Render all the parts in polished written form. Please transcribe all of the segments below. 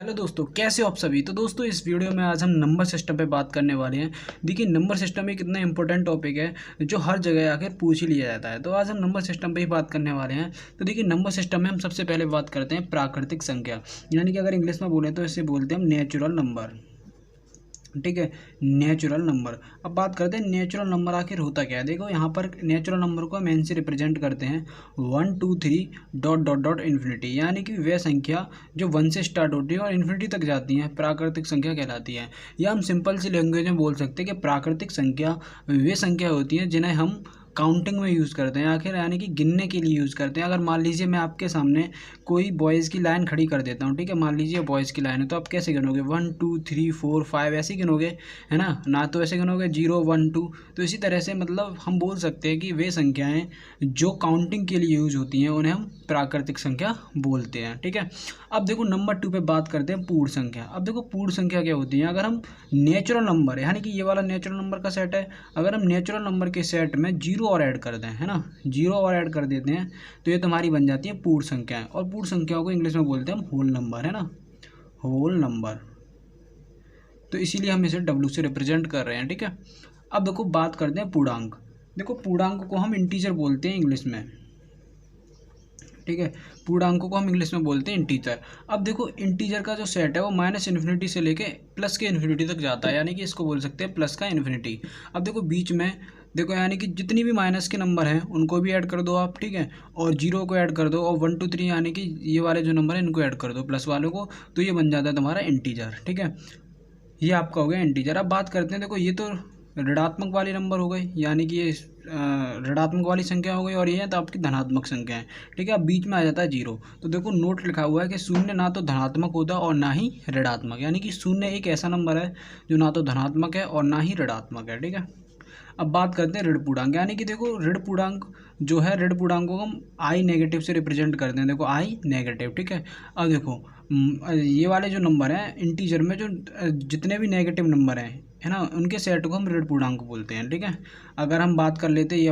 Hello दोस्तों, कैसे हो आप सभी। तो दोस्तों इस वीडियो में आज हम नंबर सिस्टम पे बात करने वाले हैं। देखिए नंबर सिस्टम एक इतना इंपॉर्टेंट टॉपिक है जो हर जगह आकर पूछ ही लिया जाता है। तो आज हम नंबर सिस्टम पे ही बात करने वाले हैं। तो देखिए नंबर सिस्टम में हम सबसे पहले बात करते हैं प्राकृतिक संख्या, यानी कि अगर इंग्लिश में बोले तो इसे बोलते हैं हम नेचुरल नंबर। ठीक है, नेचुरल नंबर। अब बात करते हैं नेचुरल नंबर आखिर होता क्या है। देखो यहाँ पर नेचुरल नंबर को हम एन से रिप्रेजेंट करते हैं 1 2 3 डॉट डॉट डॉट इन्फिनिटी, यानी कि वह संख्या जो 1 से स्टार्ट होती है और इन्फिनिटी तक जाती है प्राकृतिक संख्या कहलाती है। या हम सिंपल सी लैंग्वेज में बोल सकते हैं कि प्राकृतिक संख्या वे संख्या होती हैं जिन्हें हम काउंटिंग में यूज़ करते हैं, आखिर यानी कि गिनने के लिए यूज़ करते हैं। अगर मान लीजिए मैं आपके सामने कोई बॉयज़ की लाइन खड़ी कर देता हूँ, ठीक है, मान लीजिए बॉयज़ की लाइन है, तो आप कैसे गिनोगे 1 2 3 4 5 ऐसे ही गिनोगे, है ना तो ऐसे गिनोगे 0 1 2। तो इसी तरह से मतलब हम बोल सकते हैं कि वे संख्याएं जो काउंटिंग के लिए यूज होती हैं उन्हें हम प्राकृतिक संख्या बोलते हैं। ठीक है, अब देखो नंबर 2 पे बात करते हैं पूर्ण संख्या। अब देखो पूर्ण संख्या क्या होती है। अगर हम नेचुरल नंबर यानी कि ये वाला नेचुरल नंबर का सेट है, अगर हम नेचुरल नंबर के सेट में जीरो और ऐड कर दें, है ना, जीरो और ऐड कर देते हैं तो ये तुम्हारी बन जाती है पूर्ण संख्याएं। और पूर्ण संख्याओं को इंग्लिश में बोलते हैं हम होल नंबर, है ना, होल नंबर। तो इसीलिए हम इसे डब्ल्यू से रिप्रेजेंट कर रहे हैं। ठीक है, अब देखो बात करते हैं पूर्णांक। देखो पूर्णांक को हम इंटीजर बोलते हैं इंग्लिश में। ठीक है, पूर्णांकों को हम इंग्लिश में बोलते हैं इंटीजर। अब देखो इंटीजर का जो सेट है वो माइनस इन्फिनिटी से लेके प्लस के इन्फिनिटी तक जाता है, यानी कि इसको बोल सकते हैं प्लस का इन्फिनिटी। अब देखो बीच में देखो यानी कि जितनी भी माइनस के नंबर हैं उनको भी ऐड कर दो आप, ठीक है, और जीरो को ऐड कर दो, और 1 2 3 यानी कि ये वाले जो नंबर हैं इनको ऐड कर दो प्लस वालों को, तो ये बन जाता है तुम्हारा इंटीजर। ठीक है, ये आपका हो गया इंटीजर। अब बात करते हैं, देखो ये तो ऋणात्मक वाले नंबर हो गए, यानी कि ये ऋणात्मक वाली संख्या हो गई, और ये है तो आपकी धनात्मक संख्या है। ठीक है, अब बीच में आ जाता है जीरो। तो देखो नोट लिखा हुआ है कि शून्य ना तो धनात्मक होता और ना ही ऋणात्मक, यानी कि शून्य एक ऐसा नंबर है जो ना तो धनात्मक है और ना ही ऋणात्मक है। ठीक है, अब बात करते हैं ऋण पूर्णांक, यानी कि देखो ऋण पूर्णांक जो है, ऋण पूर्णांक को हम आई नेगेटिव से रिप्रेजेंट करते हैं। देखो आई नेगेटिव। ठीक है, अब देखो ये वाले जो नंबर हैं इंटीजर में, जो जितने भी नेगेटिव नंबर हैं, है ना, उनके सेट को हम ऋण पूर्णांक बोलते हैं। ठीक है, अगर हम बात कर लेते हैं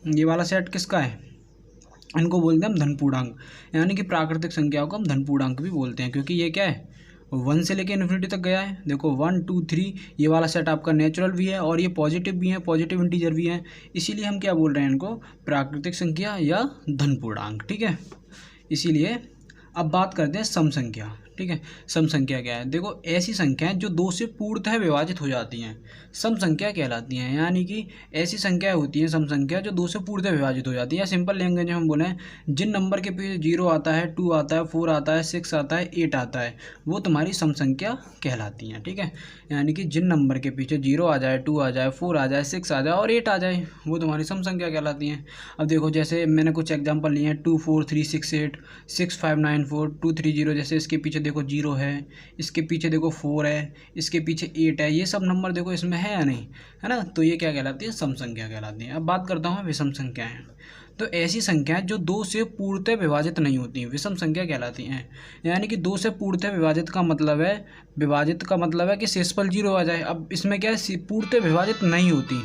ये वाला सेट किसका है, इनको बोलते हैं हम धन पूर्णांक, यानी कि प्राकृतिक संख्याओं को हम धन पूर्णांक भी बोलते हैं, क्योंकि ये क्या है 1 से लेकर इन्फिनिटी तक गया है। देखो 1 2 3 ये वाला सेट आपका नेचुरल भी है और ये पॉजिटिव भी है, पॉजिटिव इंटीजर भी है, इसीलिए हम क्या बोल रहे हैं इनको प्राकृतिक संख्या या धन पूर्णांक। ठीक है, इसीलिए अब बात करते हैं सम संख्या। ठीक है, सम संख्या क्या है। देखो ऐसी संख्याएं जो दो से पूर्णतः विभाजित हो जाती हैं सम संख्या कहलाती हैं, यानी कि ऐसी संख्याएं होती हैं सम संख्या जो दो से पूर्णतः विभाजित हो जाती है। या सिंपल लैंग्वेज में हम बोलें, जिन नंबर के पीछे 0 आता है, 2 आता है, 4 आता है, 6 आता है, 8 आता है, वो तुम्हारी सम संख्या कहलाती हैं। ठीक है, यानी कि जिन नंबर के पीछे 0 आ जाए, 2 आ जाए, 4 आ जाए, 6 आ जाए और 8 आ जाए, वो तुम्हारी सम संख्या कहलाती हैं। अब देखो जैसे मैंने कुछ एग्जाम्पल लिए हैं 2 4 3 6 8 6 5 9 4 2 3 0, जैसे इसके पीछे देखो 0 है, इसके पीछे देखो 4 है, इसके पीछे 8 है, ये सब नंबर देखो इसमें है या नहीं, है ना, तो ये क्या कहलाती है सम संख्या कहलाती है। अब बात करता हूँ विषम संख्याएं। तो ऐसी संख्याएं जो दो से पूर्णतः विभाजित नहीं होती हैं विषम संख्या कहलाती हैं, यानी कि दो से पूर्णतः विभाजित का मतलब है कि शेषफल 0 आ जाए। अब इसमें क्या है, पूर्णतः विभाजित नहीं होती।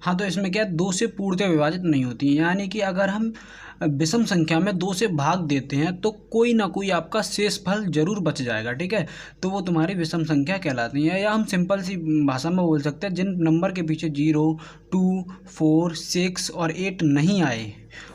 हाँ, तो इसमें क्या है, दो से पूर्णतः विभाजित नहीं होती हैं, यानी कि अगर हम विषम संख्या में 2 से भाग देते हैं तो कोई ना कोई आपका शेषफल जरूर बच जाएगा। ठीक है, तो वो तुम्हारी विषम संख्या कहलाती है। या हम सिंपल सी भाषा में बोल सकते हैं, जिन नंबर के पीछे 0 2 4 6 और 8 नहीं आए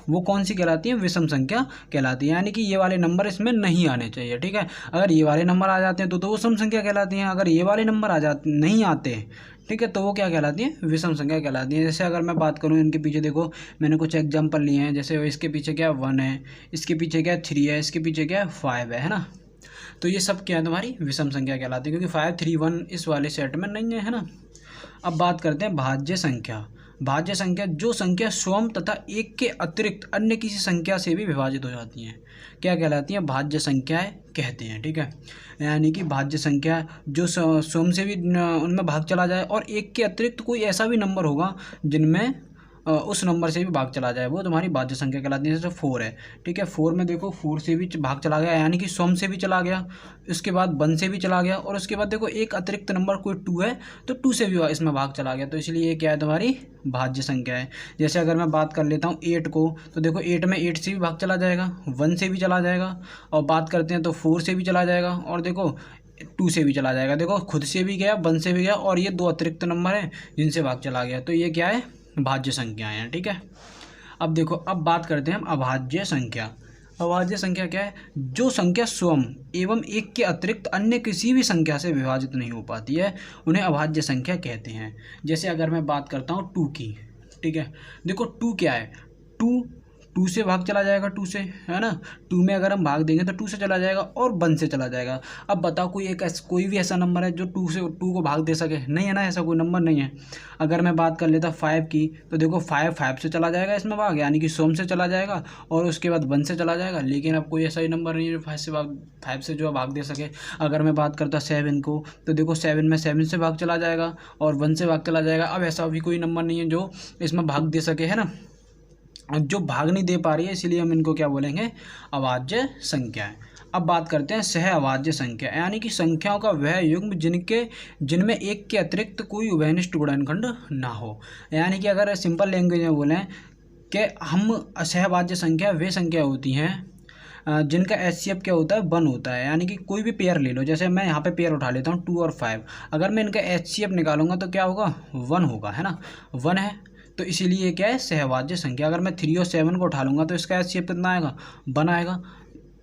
वो कौन सी कहलाती है, विषम संख्या कहलाती है, यानी कि ये वाले नंबर इसमें नहीं आने चाहिए। ठीक है, अगर ये वाले नंबर आ जाते हैं तो वो सम संख्या कहलाती हैं, अगर ये वाले नंबर नहीं आते, ठीक है, तो वो क्या कहलाती है, विषम संख्या कहलाती है। जैसे अगर मैं बात करूँ इनके पीछे, देखो मैंने कुछ एग्जांपल लिए हैं, जैसे इसके पीछे क्या 1 है, इसके पीछे क्या 3 है, इसके पीछे क्या 5 है ना, तो ये सब क्या है तुम्हारी विषम संख्या कहलाती है, क्योंकि 5 3 1 इस वाले सेट में नहीं है ना। अब बात करते हैं भाज्य संख्या। भाज्य संख्या जो संख्या स्वयं तथा एक के अतिरिक्त अन्य किसी संख्या से भी विभाजित हो जाती हैं, क्या कहलाती हैं, भाज्य संख्याएं कहते हैं। ठीक है, यानी कि भाज्य संख्या जो स्वयं से भी उनमें भाग चला जाए और एक के अतिरिक्त कोई ऐसा भी नंबर होगा जिनमें उस नंबर से भी भाग चला जाए वो तुम्हारी भाज्य संख्या कहलाती है। जैसे 4 है, ठीक है, 4 में देखो 4 से भी भाग चला गया यानी कि सम से भी चला गया, उसके बाद 1 से भी चला गया, और उसके बाद देखो एक अतिरिक्त नंबर कोई 2 है तो 2 से भी इसमें भाग चला गया, तो इसलिए ये क्या है तुम्हारी भाज्य संख्या है। जैसे अगर मैं बात कर लेता हूँ 8 को, तो देखो 8 में 8 से भी भाग चला जाएगा, 1 से भी चला जाएगा, और बात करते हैं तो 4 से भी चला जाएगा, और देखो 2 से भी चला जाएगा। देखो खुद से भी गया, 1 से भी गया, और ये 2 अतिरिक्त नंबर हैं जिनसे भाग चला गया, तो ये क्या है भाज्य संख्याएं हैं, ठीक है। अब देखो, अब बात करते हैं हम अभाज्य संख्या। अभाज्य संख्या क्या है? जो संख्या स्वयं एवं एक के अतिरिक्त अन्य किसी भी संख्या से विभाजित नहीं हो पाती है उन्हें अभाज्य संख्या कहते हैं। जैसे अगर मैं बात करता हूँ 2 की, ठीक है, देखो 2 क्या है, 2 से भाग चला जाएगा, 2 से, है ना, 2 में अगर हम भाग देंगे तो 2 से चला जाएगा और 1 से चला जाएगा। अब बताओ कोई भी ऐसा नंबर है जो 2 को भाग दे सके? नहीं है ना, ऐसा कोई नंबर नहीं है। अगर मैं बात कर लेता 5 की, तो देखो 5 से चला जाएगा इसमें भाग, यानी कि सम से चला जाएगा, और उसके बाद 1 से चला जाएगा, लेकिन अब कोई ऐसा ही नंबर नहीं है जो 5 से जो भाग दे सके। अगर मैं बात करता 7 को, तो देखो 7 में 7 से भाग चला जाएगा और 1 से भाग चला जाएगा। अब ऐसा भी कोई नंबर नहीं है जो इसमें भाग दे सके, है ना, जो भाग नहीं दे पा रही है, इसीलिए हम इनको क्या बोलेंगे, अभाज्य संख्या है। अब बात करते हैं सह अभाज्य संख्या, यानी कि संख्याओं का वह युग्म जिनमें एक के अतिरिक्त कोई उभयनिष्ठ गुणनखंड ना हो। यानी कि अगर सिंपल लैंग्वेज में बोलें कि हम सहअभाज्य संख्या वे संख्या होती हैं जिनका HCF क्या होता है, 1 होता है। यानी कि कोई भी पेयर ले लो, जैसे मैं यहाँ पे पेयर उठा लेता हूँ 2 और 5, अगर मैं इनका HCF निकालूंगा तो क्या होगा, 1 होगा, है ना, 1 है, तो इसीलिए क्या है सहअभाज्य संख्या। अगर मैं 3 और 7 को उठा लूँगा तो इसका HCF कितना आएगा, 1 आएगा।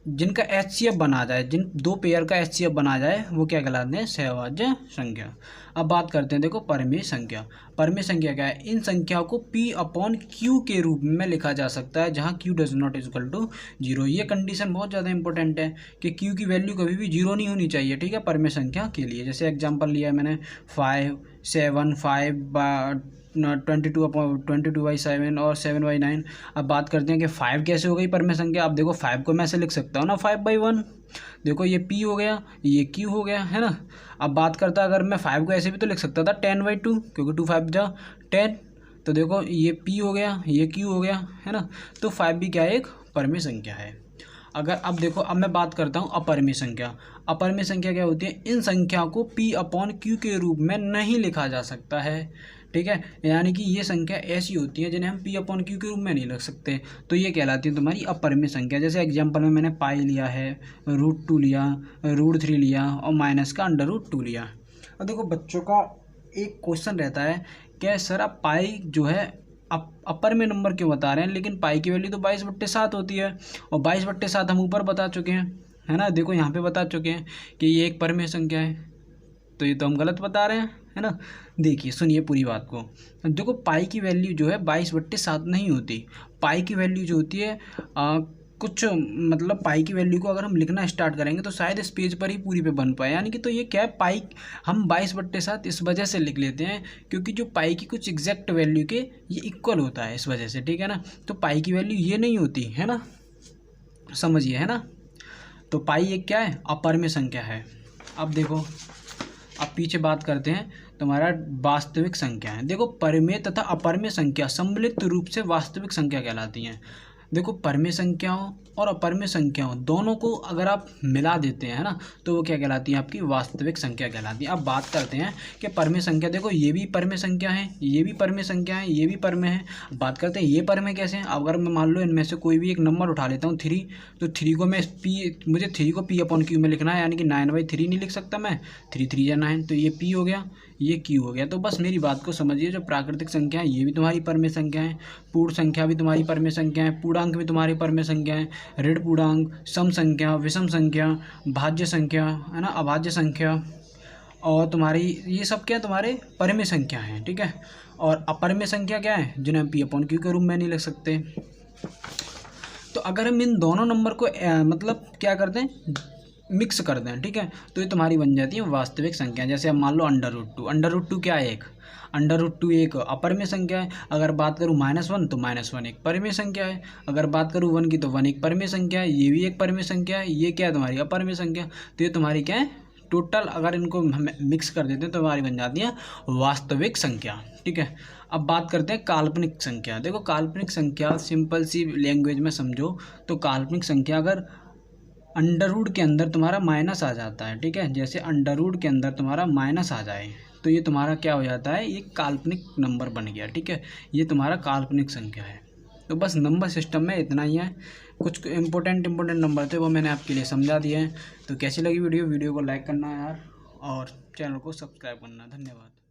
जिनका HCF बना जाए, जिन 2 पेयर का HCF बना जाए वो क्या कहलाते हैं, सहअभाज्य संख्या। अब बात करते हैं देखो परिमेय संख्या। परिमेय संख्या क्या है? इन संख्याओं को P/Q के रूप में लिखा जा सकता है जहाँ Q does not equal to 0। ये कंडीशन बहुत ज़्यादा इंपॉर्टेंट है कि Q की वैल्यू कभी भी 0 नहीं होनी चाहिए, ठीक है, परिमेय संख्या के लिए। जैसे एग्जाम्पल लिया है मैंने 5, 7, 5 22/7 और 7/9। अब बात करते हैं कि 5 कैसे हो गई परिमेय संख्या। अब देखो 5 को मैं ऐसे लिख सकता हूँ ना 5/1, देखो ये P हो गया, ये Q हो गया, है ना। अब बात करता अगर मैं 5 को ऐसे भी तो लिख सकता था 10/2, क्योंकि 2 5 जा 10, तो देखो ये P हो गया, ये Q हो गया, है ना। तो 5 भी क्या है, एक परिमेय संख्या है। अगर अब देखो, अब मैं बात करता हूँ अपरिमेय संख्या। अपरिमेय संख्या क्या होती है? इन संख्या को P/Q के रूप में नहीं लिखा जा सकता है, ठीक है, यानी कि ये संख्या ऐसी होती है जिन्हें हम P/Q के रूप में नहीं लिख सकते, तो ये कहलाती है तुम्हारी अपरिमेय संख्या। जैसे एग्जांपल में मैंने पाई लिया है, √2 लिया, √3 लिया और माइनस का √2 लिया। अब देखो बच्चों का एक क्वेश्चन रहता है कि सर आप पाई जो है अपर में नंबर क्यों बता रहे हैं, लेकिन पाई की वैल्यू तो 22/7 होती है, और 22/7 हम ऊपर बता चुके हैं, है ना, देखो यहाँ पे बता चुके हैं कि ये एक परिमेय संख्या है, तो ये तो हम गलत बता रहे हैं, है ना। देखिए सुनिए पूरी बात को, देखो पाई की वैल्यू जो है 22/7 नहीं होती। पाई की वैल्यू जो होती है कुछ मतलब पाई की वैल्यू को अगर हम लिखना स्टार्ट करेंगे तो शायद इस पेज पर ही पूरी पे बन पाए, यानी कि तो ये क्या है, पाई हम 22/7 इस वजह से लिख लेते हैं क्योंकि जो पाई की कुछ एग्जैक्ट वैल्यू के ये इक्वल होता है, इस वजह से, ठीक है ना। तो पाई की वैल्यू ये नहीं होती है ना, समझिए, है ना। तो पाई एक क्या है, अपरिमेय संख्या है। अब देखो, अब पीछे बात करते हैं तुम्हारा वास्तविक संख्या है। देखो परिमेय तथा अपरिमेय संख्या सम्मिलित रूप से वास्तविक संख्या कहलाती हैं। देखो परिमेय संख्याओं और अपरिमेय संख्याओं दोनों को अगर आप मिला देते हैं ना, तो वो क्या कहलाती है, आपकी वास्तविक संख्या कहलाती है। अब बात करते हैं कि परिमेय संख्या, देखो ये भी परिमेय संख्या है, ये भी परिमेय संख्या है, ये भी परिमेय है। बात करते हैं ये परिमेय कैसे हैं। अगर मैं मान लो इनमें से कोई भी एक नंबर उठा लेता हूँ 3, तो 3 को मैं मुझे 3 को P/Q में लिखना है, यानी कि 9/3 नहीं लिख सकता मैं, 3 3 या 9, तो ये P हो गया, ये Q हो गया। तो बस मेरी बात को समझिए, जो प्राकृतिक संख्या है ये भी तुम्हारी परिमेय संख्या है, पूर्ण संख्या भी तुम्हारी परिमेय संख्या है, पूर्णांक भी तुम्हारी परिमेय संख्या है, ऋण पूर्णांक, सम संख्या, विषम संख्या, भाज्य संख्या, है ना, अभाज्य संख्या, और तुम्हारी ये सब क्या है, तुम्हारे परिमेय संख्या हैं, ठीक है। और अपरिमेय संख्या क्या है, जिन्हें हम P/Q के रूप में नहीं लिख सकते। तो अगर हम इन दोनों नंबर को मतलब क्या करते हैं, मिक्स कर दें, ठीक है, तो ये तुम्हारी बन जाती है वास्तविक संख्या। जैसे अब मान लो √2 क्या है, एक √2 एक अपरिमेय संख्या है। अगर बात करूँ -1 तो -1 एक परिमेय संख्या है। अगर बात करूँ 1 की तो 1 एक परिमेय संख्या है, ये भी एक परिमेय संख्या है, ये क्या है तुम्हारी अपरिमेय संख्या। तो ये तुम्हारी क्या है, टोटल अगर इनको हम मिक्स कर देते हैं तो हमारी बन जाती है वास्तविक संख्या। ठीक है, अब बात करते हैं काल्पनिक संख्या। देखो काल्पनिक संख्या सिंपल सी लैंग्वेज में समझो तो काल्पनिक संख्या अगर अंडर रूट के अंदर तुम्हारा माइनस आ जाता है, ठीक है, जैसे अंडर रूट के अंदर तुम्हारा माइनस आ जाए तो ये तुम्हारा क्या हो जाता है, ये काल्पनिक नंबर बन गया। ठीक है, ये तुम्हारा काल्पनिक संख्या है। तो बस नंबर सिस्टम में इतना ही है। कुछ इंपॉर्टेंट नंबर थे वो मैंने आपके लिए समझा दिए हैं। तो कैसी लगी वीडियो को लाइक करना यार और चैनल को सब्सक्राइब करना। धन्यवाद।